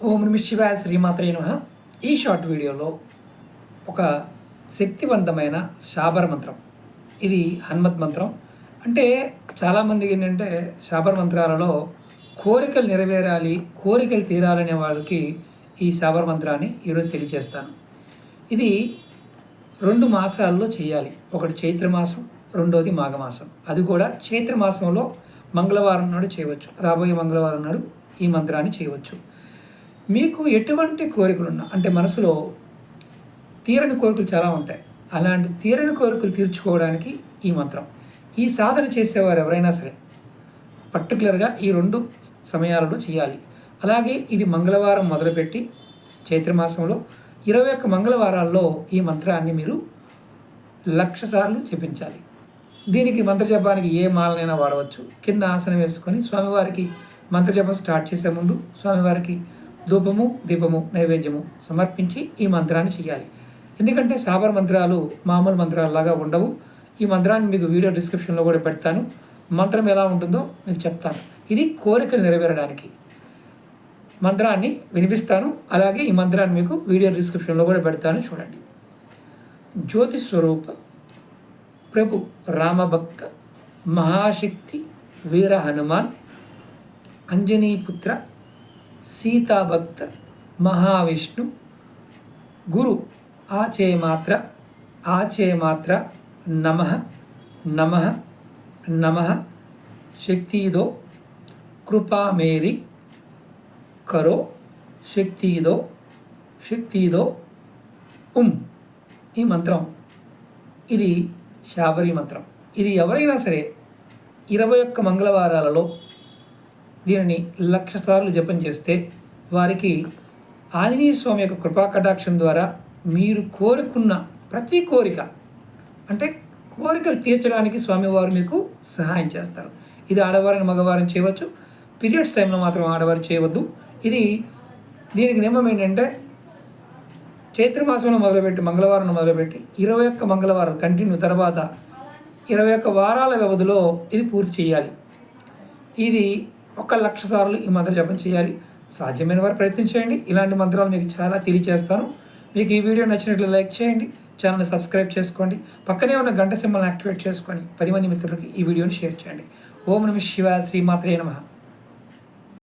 ఓం నమ శివాయ శ్రీమాత్రే నమః. ఈ షార్ట్ వీడియోలో ఒక శక్తివంతమైన శాబర మంత్రం. ఇది హనుమత్ మంత్రం. అంటే చాలామందికి ఏంటంటే శాబర మంత్రాలలో కోరికలు నెరవేరాలి, కోరికలు తీరాలనే వాళ్ళకి ఈ శాబర మంత్రాన్ని ఈరోజు తెలియజేస్తాను. ఇది 2 మాసాల్లో చేయాలి. ఒకటి చైత్రమాసం, రెండోది మాఘమాసం. అది కూడా చైత్రమాసంలో మంగళవారం నాడు చేయవచ్చు. రాబోయే మంగళవారం నాడు ఈ మంత్రాన్ని చేయవచ్చు. మీకు ఎటువంటి కోరికలున్నా, అంటే మనసులో తీరని కోరికలు చాలా ఉంటాయి. అలాంటి తీరని కోరికలు తీర్చుకోవడానికి ఈ మంత్రం. ఈ సాధన చేసేవారు ఎవరైనా సరే పర్టికులర్గా ఈ 2 సమయాలలో చేయాలి. అలాగే ఇది మంగళవారం మొదలుపెట్టి చైత్రమాసంలో 21 మంగళవారాల్లో ఈ మంత్రాన్ని మీరు 1,00,000 సార్లు జపించాలి. దీనికి మంత్రజపానికి ఏ మాలనైనా వాడవచ్చు. కింద ఆసనం వేసుకొని స్వామివారికి మంత్రజపం స్టార్ట్ చేసే ముందు స్వామివారికి ధూపము, దీపము, నైవేద్యము సమర్పించి ఈ మంత్రాన్ని చేయాలి. ఎందుకంటే శాబర మంత్రాలు మామూలు మంత్రాలలాగా ఉండవు. ఈ మంత్రాన్ని మీకు వీడియో డిస్క్రిప్షన్లో కూడా పెడతాను. మంత్రం ఎలా ఉంటుందో మీకు చెప్తాను. ఇది కోరికలు నెరవేరడానికి మంత్రాన్ని వినిపిస్తాను. అలాగే ఈ మంత్రాన్ని మీకు వీడియో డిస్క్రిప్షన్లో కూడా పెడతాను, చూడండి. జ్యోతి స్వరూప ప్రభు రామభక్త మహాశక్తి వీర హనుమాన్ అంజనీపుత్ర సీతాభక్త మహావిష్ణు గురు ఆచేమాత్ర నమః నమః నమః శక్తిదో కృపా మేరీ కరో శక్తిదో ఈ మంత్రం, ఇది శాబరీ మంత్రం. ఇది ఎవరైనా సరే 21 మంగళవారాలలో దీనిని 1,00,000 సార్లు జపం చేస్తే వారికి ఆంజనేయ స్వామి యొక్క కృపా కటాక్షం ద్వారా మీరు కోరుకున్న ప్రతి కోరిక, అంటే కోరికలు తీర్చడానికి స్వామివారు మీకు సహాయం చేస్తారు. ఇది ఆడవారిని మగవారిని చేయవచ్చు. పీరియడ్స్ టైంలో మాత్రం ఆడవారు చేయవద్దు. దీనికి నియమం ఏంటంటే చైత్రమాసంలో మొదలుపెట్టి మంగళవారం మొదలుపెట్టి 21 మంగళవారాలు కంటిన్యూ తర్వాత 21 వారాల వ్యవధిలో ఇది పూర్తి చేయాలి. ఇది 1,00,000 సార్లు ఈ మంత్ర జపం చేయాలి. సాధ్యమైన వారు ప్రయత్నం చేయండి. ఇలాంటి మంత్రాలు మీకు చాలా తెలియజేస్తాను. మీకు ఈ వీడియో నచ్చినట్లు లైక్ చేయండి, ఛానల్ని సబ్స్క్రైబ్ చేసుకోండి, పక్కనే ఉన్న గంట సింబల్ని యాక్టివేట్ చేసుకొని 10 మంది మిత్రులకి ఈ వీడియోని షేర్ చేయండి. ఓం నమః శివాయ శ్రీమాత్రే నమః.